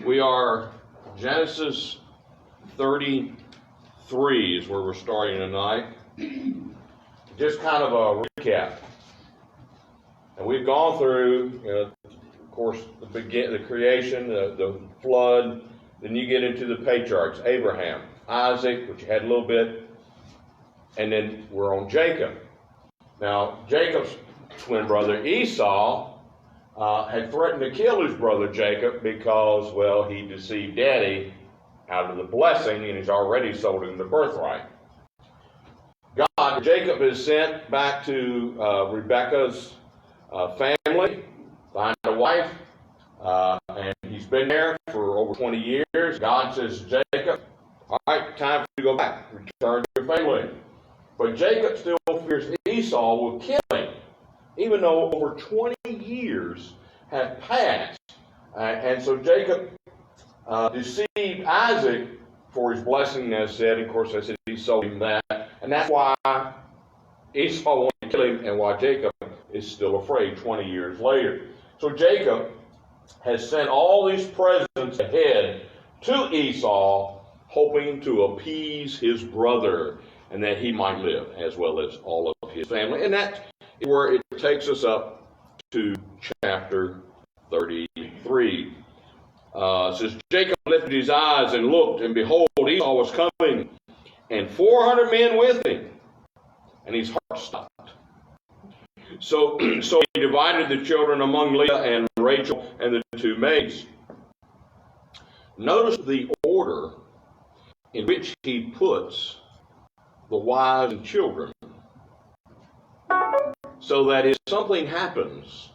We are Genesis 33 is where we're starting tonight. Just kind of a recap. And we've gone through, of course, the creation, the flood. Then you get into the patriarchs, Abraham, Isaac, which you had a little bit. And then we're on Jacob. Now, Jacob's twin brother Esau had threatened to kill his brother Jacob because, well, he deceived Daddy out of the blessing, and he's already sold him the birthright. Jacob is sent back to Rebekah's family, find a wife, and he's been there for over 20 years. God says, Jacob, all right, time for you to go back, return to your family. But Jacob still fears Esau will kill him, even though over 20 years have passed. And so Jacob deceived Isaac for his blessing, as said. Of course, I said he sold him that. And that's why Esau wanted to kill him and why Jacob is still afraid 20 years later. So Jacob has sent all these presents ahead to Esau, hoping to appease his brother and that he might live, as well as all of his family. And that's where it takes us up to chapter 33. It says, Jacob lifted his eyes and looked, and behold, Esau was coming, and 400 men with him, and his heart stopped. So he divided the children among Leah and Rachel and the two maids. Notice the order in which he puts the wives and children, so that if something happens,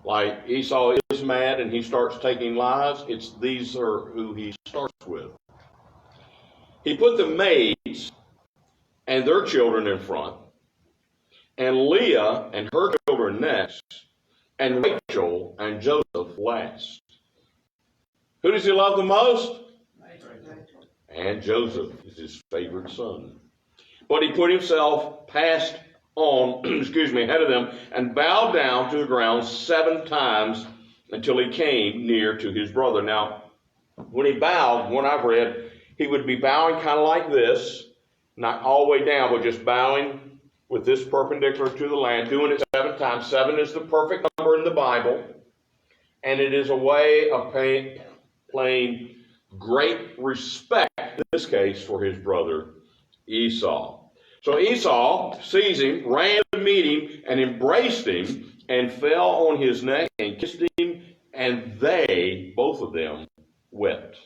like Esau is mad and he starts taking lives, these are who he starts with. He put the maids and their children in front, and Leah and her children next, and Rachel and Joseph last. Who does he love the most? And Joseph is his favorite son. But he put himself ahead of them, and bowed down to the ground 7 times until he came near to his brother. Now, when he bowed, when I've read, he would be bowing kind of like this, not all the way down, but just bowing with this perpendicular to the land, doing it 7 times. 7 is the perfect number in the Bible, and it is a way of paying great respect, in this case, for his brother Esau. So Esau sees him, ran to meet him, and embraced him, and fell on his neck and kissed him, and they, both of them, wept.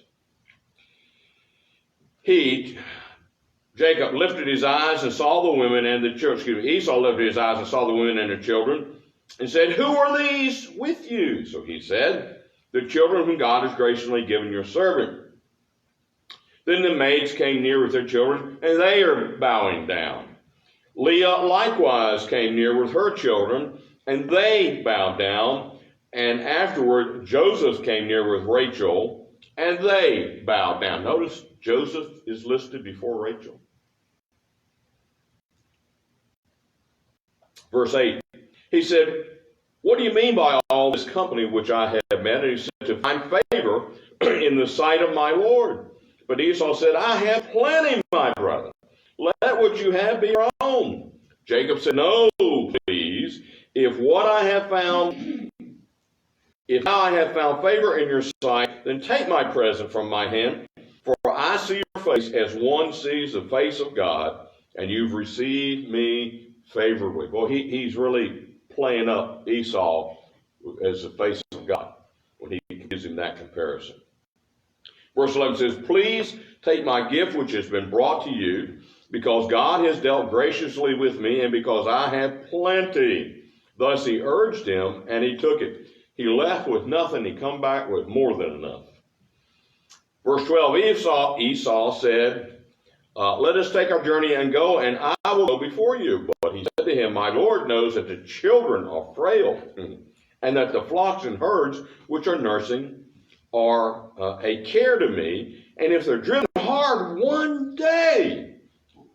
Jacob lifted his eyes and saw the women and the children. Esau lifted his eyes and saw the women and the children, and said, Who are these with you? So he said, The children whom God has graciously given your servant. Then the maids came near with their children, and they are bowing down. Leah likewise came near with her children, and they bowed down. And afterward, Joseph came near with Rachel, and they bowed down. Notice Joseph is listed before Rachel. Verse 8, he said, What do you mean by all this company which I have met? And he said, To find favor in the sight of my Lord. But Esau said, I have plenty, my brother. Let what you have be your own. Jacob said, No, please. If I have found favor in your sight, then take my present from my hand. For I see your face as one sees the face of God, and you've received me favorably. Well, he's really playing up Esau as the face of God when he gives him that comparison. Verse 11 says, Please take my gift which has been brought to you, because God has dealt graciously with me, and because I have plenty. Thus he urged him, and he took it. He left with nothing, he come back with more than enough. Verse 12, Esau said, Let us take our journey and go, and I will go before you. But he said to him, My Lord knows that the children are frail, and that the flocks and herds which are nursing are a care to me, and if they're driven hard one day,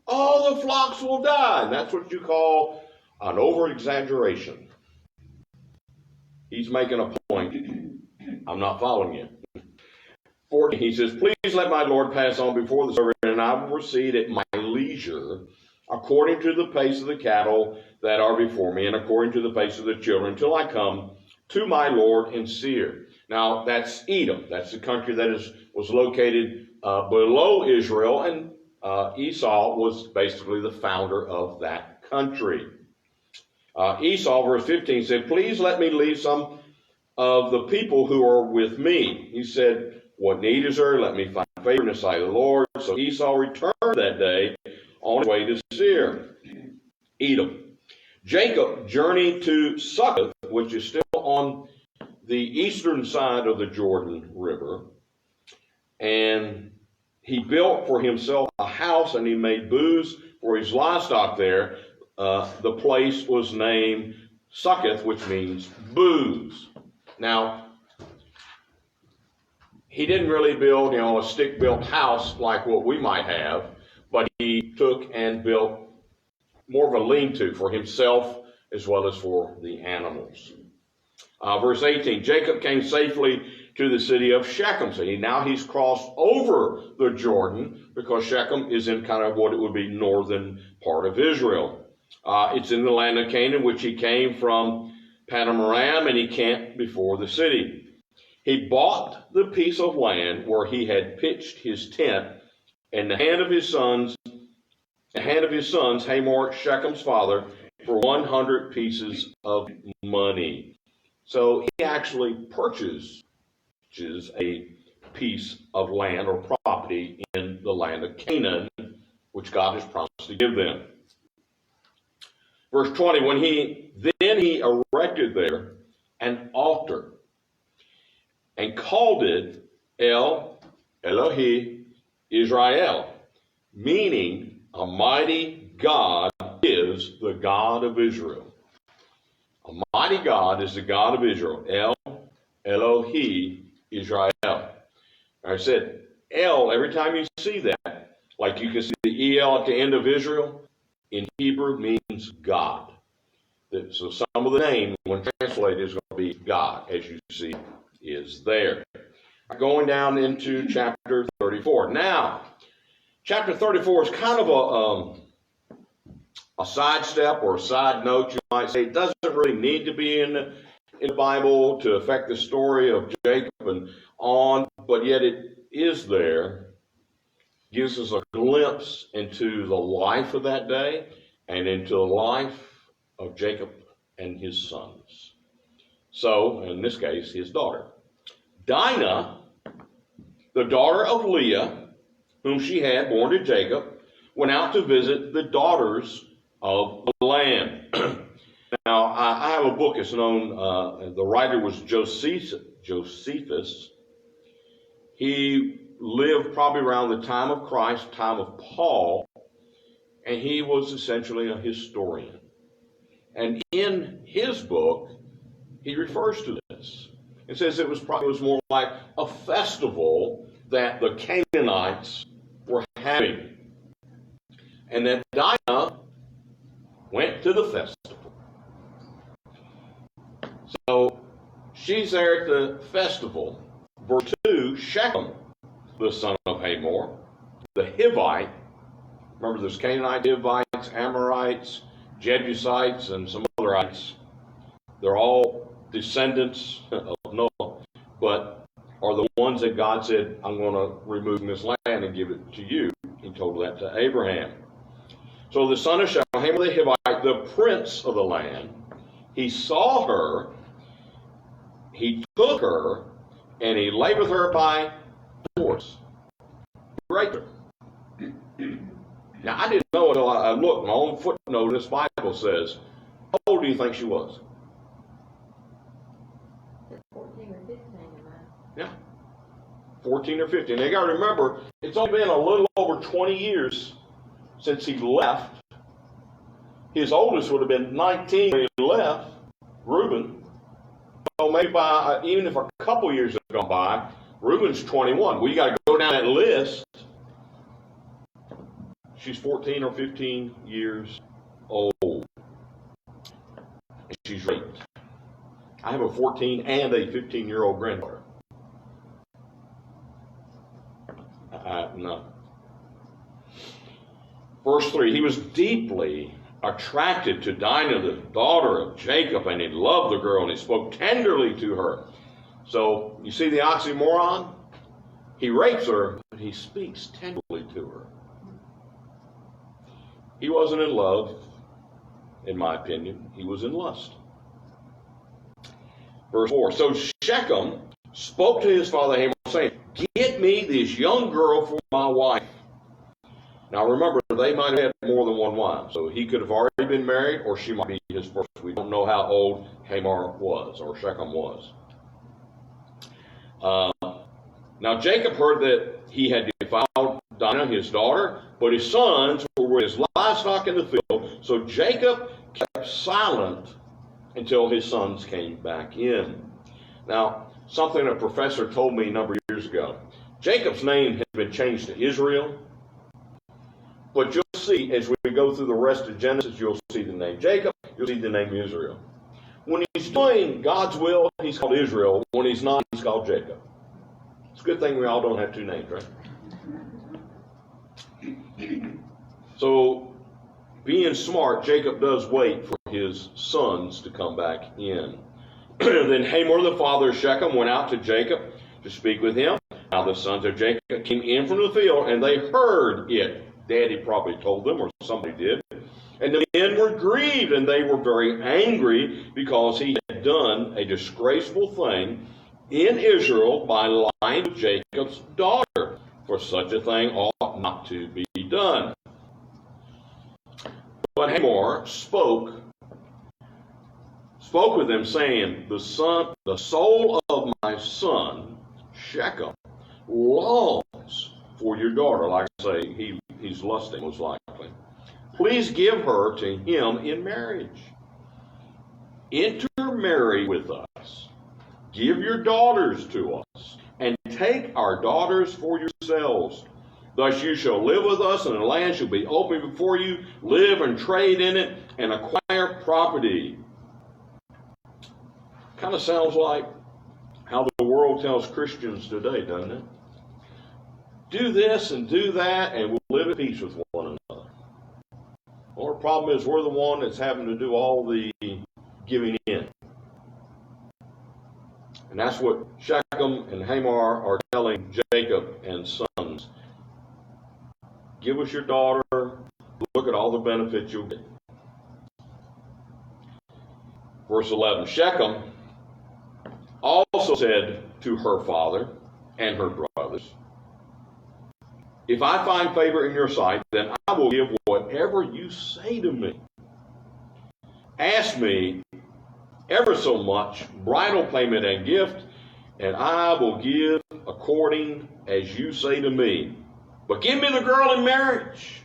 all the flocks will die. And that's what you call an over-exaggeration. He's making a point. I'm not following you. 14, he says, please let my Lord pass on before the servant, and I will proceed at my leisure, according to the pace of the cattle that are before me, and according to the pace of the children, until I come to my Lord in Seir. Now, that's Edom. That's the country that was located below Israel, and Esau was basically the founder of that country. Esau, verse 15, said, please let me leave some of the people who are with me. He said, what need is there? Let me find favor in the sight of the Lord. So Esau returned that day on his way to Seir, Edom. Jacob journeyed to Succoth, which is still on the eastern side of the Jordan River, and he built for himself a house, and he made booths for his livestock there. The place was named Succoth, which means booths. Now, he didn't really build, a stick-built house like what we might have, but he took and built more of a lean-to for himself as well as for the animals. Verse 18, Jacob came safely to the city of Shechem. So now he's crossed over the Jordan, because Shechem is in kind of what it would be northern part of Israel. It's in the land of Canaan, which he came from Paddan Aram, and he camped before the city. He bought the piece of land where he had pitched his tent, and the hand of his sons, Hamor, Shechem's father, for 100 pieces of money. So he actually purchases a piece of land or property in the land of Canaan, which God has promised to give them. Verse 20, then he erected there an altar and called it El Elohi Israel, meaning a mighty God is the God of Israel. A mighty God is the God of Israel. El Elohi Israel. I said El, every time you see that, like you can see the El at the end of Israel, in Hebrew means God. So some of the name, when translated, is going to be God, as you see is there. Going down into chapter 34. Now, chapter 34 is kind of a sidestep or a side note, you might say. It doesn't really need to be in the Bible to affect the story of Jacob and on, but yet it is there. Gives us a glimpse into the life of that day and into the life of Jacob and his sons. So, in this case, his daughter. Dinah, the daughter of Leah, whom she had born to Jacob, went out to visit the daughters of the land. Now, I have a book. It's known, the writer was Josephus. He lived probably around the time of Christ, time of Paul, and he was essentially a historian. And in his book, he refers to this. It says it was more like a festival that the Canaanites were having. And that Dinah went to the festival. So she's there at the festival. Verse 2, Shechem, the son of Hamor, the Hivite. Remember, there's Canaanites, Hivites, Amorites, Jebusites, and some otherites. They're all descendants of Noah, but are the ones that God said, I'm going to remove from this land and give it to you. He told that to Abraham. So the son of Shechem, Hamor the Hivite, the prince of the land, he saw her, he took her, and he lay with her by force. He raped her. Now, I didn't know until I looked. My own footnote in this Bible says, how old do you think she was? 14 or 15. Yeah. 14 or 15. Now, you got to remember, it's only been a little over 20 years since he left. His oldest would have been 19 when he left, Reuben. So maybe even if a couple years have gone by, Reuben's 21. We got to go down that list. She's 14 or 15 years old. And she's raped. I have a 14 and a 15-year-old granddaughter. No. Verse 3, he was deeply attracted to Dinah, the daughter of Jacob, and he loved the girl, and he spoke tenderly to her. So, you see the oxymoron? He rapes her, but he speaks tenderly to her. He wasn't in love, in my opinion. He was in lust. Verse 4, so Shechem spoke to his father Hamor, saying, get me this young girl for my wife. Now remember, they might have had more than one wife, so he could have already been married, or she might be his first. We don't know how old Hamor was, or Shechem was. Now Jacob heard that he had defiled Dinah, his daughter, but his sons were with his livestock in the field, so Jacob kept silent until his sons came back in. Now, something a professor told me a number of years ago. Jacob's name has been changed to Israel, but you'll see as we go through the rest of Genesis, you'll see the name Jacob, you'll see the name Israel. When he's doing God's will, he's called Israel. When he's not, he's called Jacob. It's a good thing we all don't have two names, right? So, being smart, Jacob does wait for his sons to come back in. Then Hamor, the father of Shechem, went out to Jacob to speak with him. Now the sons of Jacob came in from the field, and they heard it. Daddy probably told them, or somebody did. And the men were grieved, and they were very angry because he had done a disgraceful thing in Israel by lying to Jacob's daughter. For such a thing ought not to be done. But Hamor spoke with them, saying, the soul of my son, Shechem, longs for your daughter. Like I say, he's lusting, most likely. Please give her to him in marriage. Intermarry with us. Give your daughters to us, and take our daughters for yourselves. Thus you shall live with us, and the land shall be open before you. Live and trade in it, and acquire property. Kind of sounds like how the world tells Christians today, doesn't it? Do this and do that, and we'll live at peace with one another. Well, the problem is we're the one that's having to do all the giving in. And that's what Shechem and Hamor are telling Jacob and sons. Give us your daughter. Look at all the benefits you'll get. Verse 11, Shechem also said to her father and her brothers, if I find favor in your sight, then I will give whatever you say to me. Ask me ever so much, bridal payment and gift, and I will give according as you say to me. But give me the girl in marriage.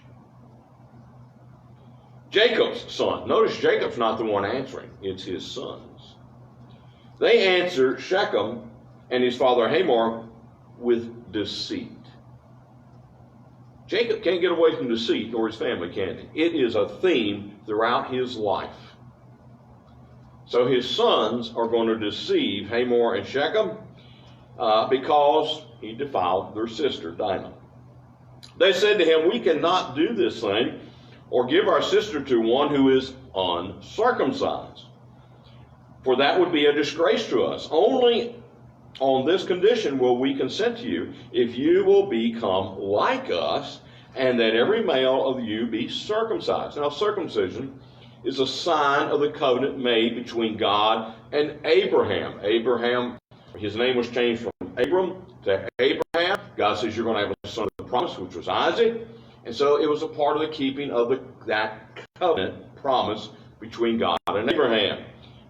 Jacob's son. Notice Jacob's not the one answering. It's his sons. They answer Shechem and his father Hamor with deceit. Jacob can't get away from deceit, nor his family can. It is a theme throughout his life. So his sons are going to deceive Hamor and Shechem because he defiled their sister Dinah. They said to him, we cannot do this thing or give our sister to one who is uncircumcised, for that would be a disgrace to us. Only on this condition will we consent to you, if you will become like us, and that every male of you be circumcised. Now, circumcision is a sign of the covenant made between God and Abraham. Abraham, his name was changed from Abram to Abraham. God says you're going to have a son of the promise, which was Isaac. And so it was a part of the keeping of that covenant promise between God and Abraham.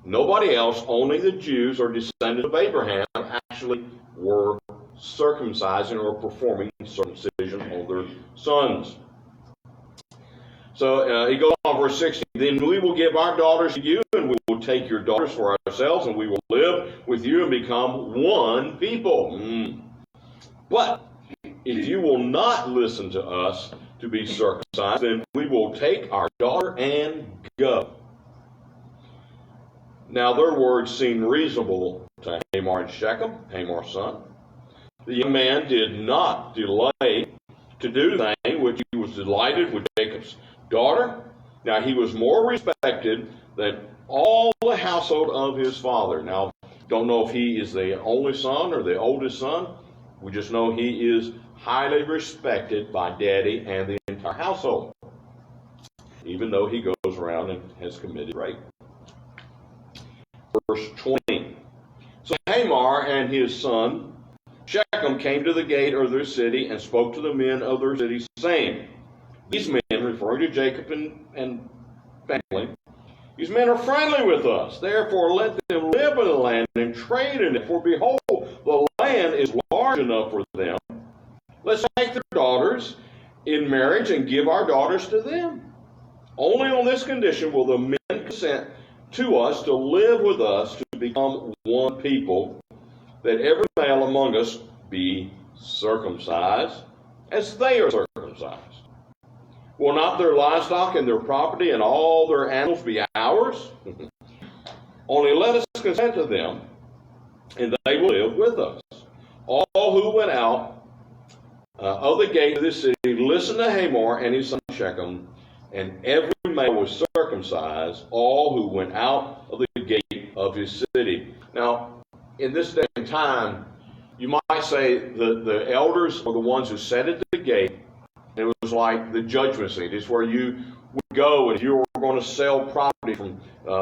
Nobody else, only the Jews or descendants of Abraham, actually were circumcising or performing circumcision on their sons. So he goes on, verse 16, then we will give our daughters to you, and we will take your daughters for ourselves, and we will live with you and become one people. But if you will not listen to us to be circumcised, then we will take our daughter and go. Now their words seem reasonable to Hamor and Shechem, Hamor's son. The young man did not delay to do the thing which he was delighted with Jacob's daughter. Now he was more respected than all the household of his father. Now, don't know if he is the only son or the oldest son. We just know he is highly respected by daddy and the entire household, even though he goes around and has committed rape. Verse 20. So Hamor and his son Shechem came to the gate of their city and spoke to the men of their city, saying, these men, referring to Jacob and family, these men are friendly with us. Therefore let them live in the land and trade in it. For behold, the land is large enough for them. Let's take their daughters in marriage and give our daughters to them. Only on this condition will the men consent to us to live with us to become one people, that every male among us be circumcised as they are circumcised. Will not their livestock and their property and all their animals be ours? Only let us consent to them, and they will live with us. All who went out of the gate of this city listened to Hamor and his son Shechem, and every male was circumcised, all who went out of the gate of his city. Now, in this day and time, you might say the elders are the ones who sat at the gate. It was like the judgment seat. It's where you would go, and if you were going to sell property from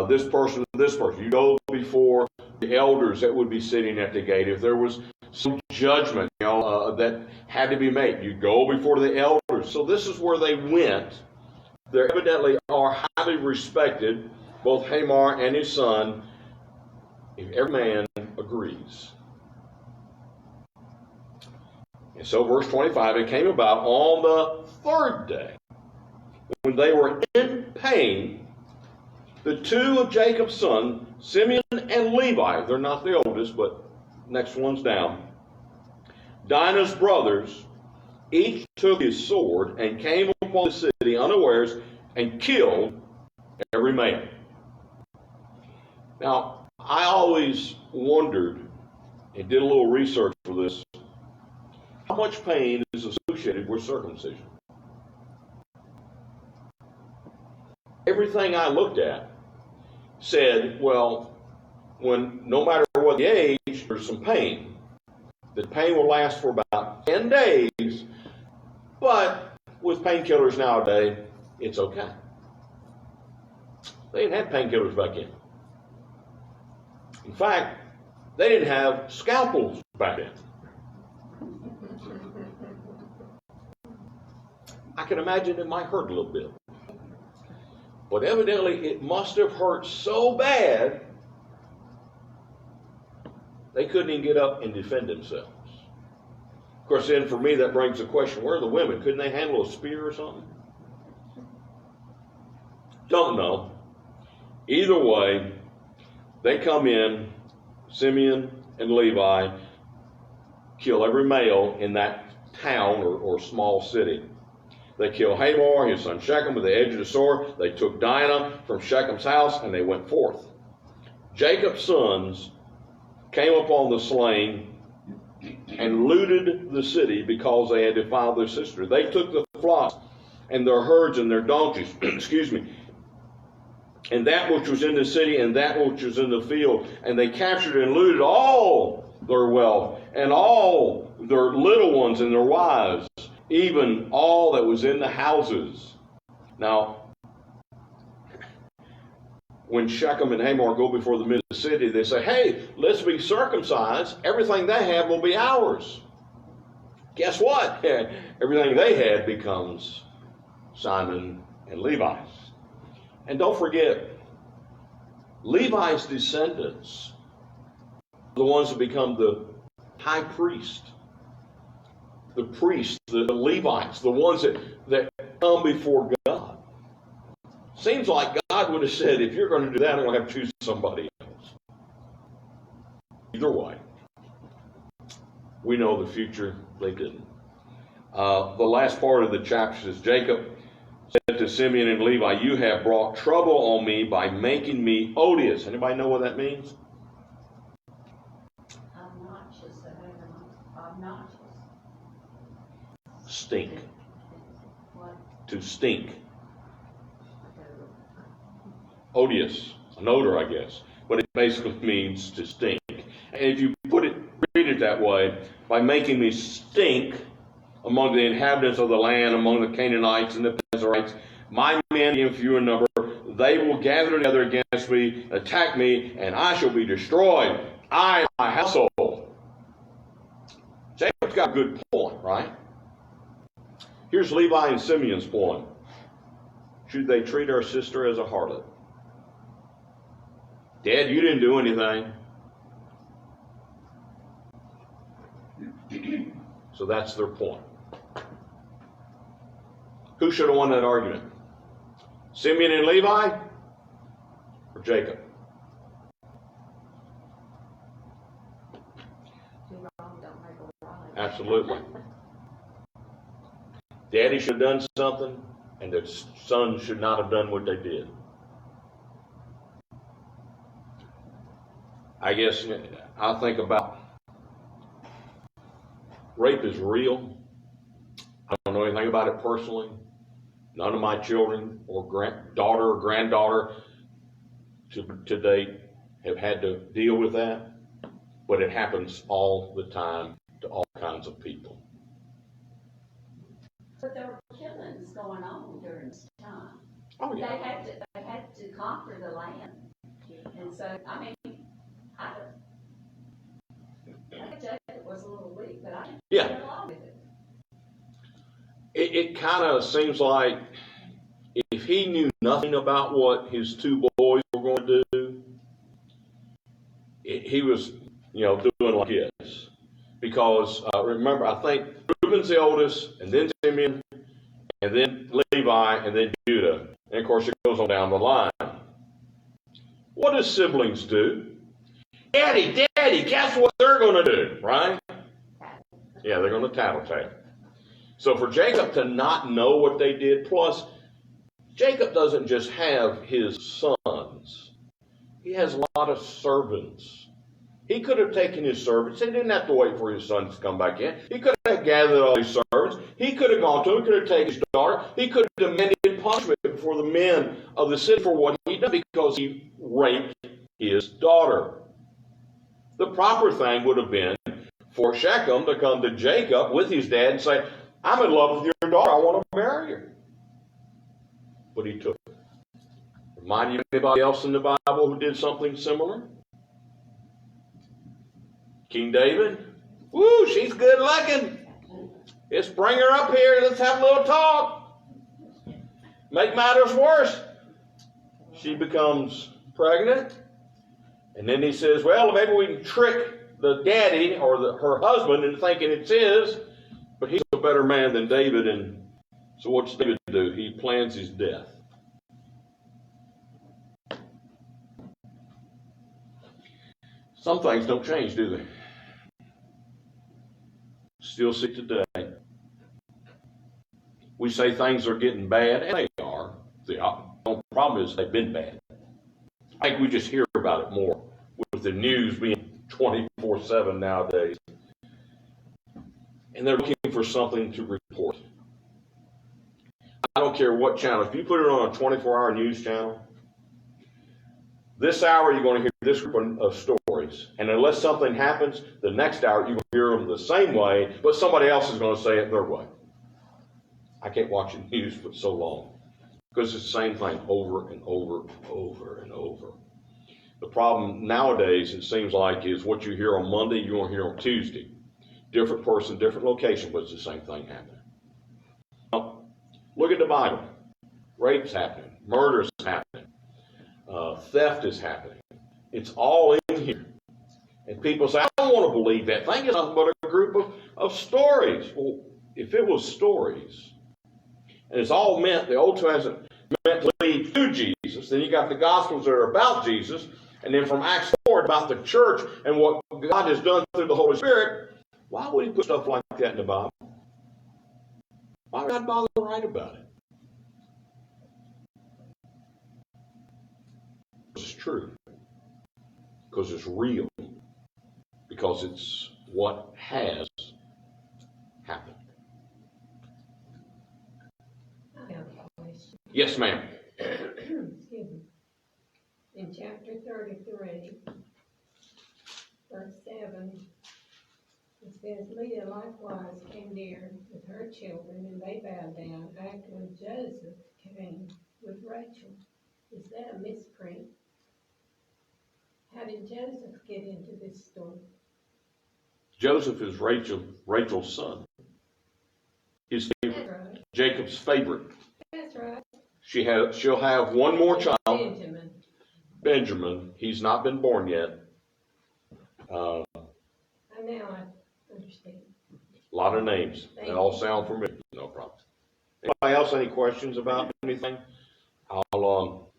this person to this person, you go before the elders that would be sitting at the gate. If there was some judgment, that had to be made, you go before the elders. So this is where they went. They evidently are highly respected, both Hamor and his son, if every man agrees. And so verse 25, it came about on the third day, when they were in pain, the two of Jacob's sons, Simeon and Levi, they're not the oldest, but next one's down, Dinah's brothers, each took his sword and came upon the city unawares and killed every man. Now, I always wondered, and did a little research for this, how much pain is associated with circumcision? Everything I looked at said, well, no matter what the age, there's some pain. The pain will last for about 10 days, but with painkillers nowadays, it's okay. They didn't have painkillers back then. In fact, they didn't have scalpels back then. I can imagine it might hurt a little bit. But evidently it must have hurt so bad they couldn't even get up and defend themselves. Of course, then for me that brings the question, where are the women? Couldn't they handle a spear or something? Don't know. Either way, they come in, Simeon and Levi, kill every male in that town or small city. They kill Hamor, his son Shechem, with the edge of the sword. They took Dinah from Shechem's house, and they went forth. Jacob's sons came upon the slain and looted the city because they had defiled their sister. They took the flocks and their herds and their donkeys, and that which was in the city and that which was in the field, and they captured and looted all their wealth and all their little ones and their wives, even all that was in the houses. Now, when Shechem and Hamor go before the men of the city, they say, hey, let's be circumcised. Everything they have will be ours. Guess what? Everything they had becomes Simon and Levi's. And don't forget, Levi's descendants are the ones that become the high priest. The priests, the Levites, the ones that come before God. Seems like God would have said, if you're going to do that, I'm going to have to choose somebody else. Either way, we know the future, they didn't. The last part of the chapter says, Jacob said to Simeon and Levi, you have brought trouble on me by making me odious. Anybody know what that means? Obnoxious, Obnoxious. Stink. What? To stink. Odor. Odious. An odor, I guess. But it basically means to stink. And if you read it that way, by making me stink among the inhabitants of the land, among the Canaanites and the Perizzites, my men, being few in number, they will gather together against me, attack me, and I shall be destroyed, I and my household. Jacob's got a good point, right? Here's Levi and Simeon's point. Should they treat our sister as a harlot? Dad, you didn't do anything. So that's their point. Who should have won that argument? Simeon and Levi or Jacob? Too wrong, don't make a right. Absolutely. Daddy should have done something, and the sons should not have done what they did. I guess I think about rape is real. I don't know anything about it personally. None of my children or daughter or granddaughter to date have had to deal with that, but it happens all the time to all kinds of people. But there were killings going on during this time. Oh They yeah. had to conquer the land. And so, I mean, I think Jacob was a little weak, but I didn't Yeah. get along with it. It kind of seems like if he knew nothing about what his two boys were going to do, he was, doing like his. Because remember, I think Reuben's the oldest, and then Simeon, and then Levi, and then Judah. And of course, it goes on down the line. What do siblings do? Daddy, guess what they're going to do, right? Yeah, they're going to tattletale. So for Jacob to not know what they did, plus Jacob doesn't just have his sons. He has a lot of servants. He could have taken his servants. He didn't have to wait for his sons to come back in. He could have gathered all his servants. He could have gone to him. He could have taken his daughter. He could have demanded punishment before the men of the city for what he did because he raped his daughter. The proper thing would have been for Shechem to come to Jacob with his dad and say, I'm in love with your daughter. I want to marry her. But he took it. Remind you of anybody else in the Bible who did something similar? King David? Woo, she's good looking. Let's bring her up here. Let's have a little talk. Make matters worse. She becomes pregnant. And then he says, well, maybe we can trick the daddy or her husband into thinking it's his. But he's a better man than David. And so what's David do? He plans his death. Some things don't change, do they? Still see today. We say things are getting bad, and they are. The problem is they've been bad. I think we just hear about it more with the news being 24/7 nowadays. And they're looking for something to report. I don't care what channel. If you put it on a 24-hour news channel, this hour you're going to hear this group of stories. And unless something happens, the next hour you will hear them the same way, but somebody else is going to say it their way. I can't watch the news for so long because it's the same thing over and over and over and over. The problem nowadays, it seems like, is what you hear on Monday, you won't hear on Tuesday. Different person, different location, but it's the same thing happening. Now, look at the Bible. Rape's happening. Murder's happening. Theft is happening. It's all in here. And people say, I don't want to believe that thing. It's nothing but a group of stories. Well, if it was stories, and it's all meant, the Old Testament meant to lead to Jesus, then you got the Gospels that are about Jesus, and then from Acts 4 about the church and what God has done through the Holy Spirit. Why would he put stuff like that in the Bible? Why would God bother to write about it? It's true. Because it's real. Because it's what has happened. I have a question. Yes, ma'am. Excuse me. In chapter 33, verse 7, it says, Leah likewise came near with her children, and they bowed down after when Joseph came with Rachel. Is that a misprint? How did Joseph get into this story? Joseph is Rachel's son. His favorite, That's right. Jacob's favorite. That's right. She'll have one more child, Benjamin. Benjamin. He's not been born yet. Now I understand. A lot of names. They all sound familiar. No problem. Anybody else any questions about anything? I'll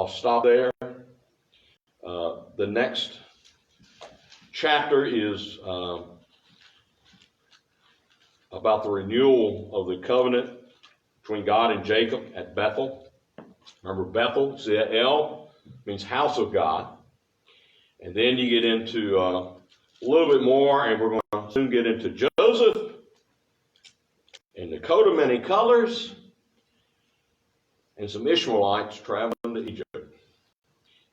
stop there. The next chapter is about the renewal of the covenant between God and Jacob at Bethel. Remember Bethel, El means house of God. And then you get into a little bit more, and we're going to soon get into Joseph and the coat of many colors and some Ishmaelites traveling to Egypt.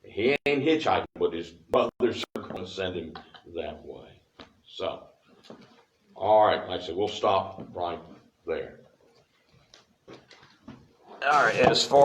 He ain't hitchhiking, but his brothers are going to send him that way. So, all right, like I said, we'll stop right there. All right, as far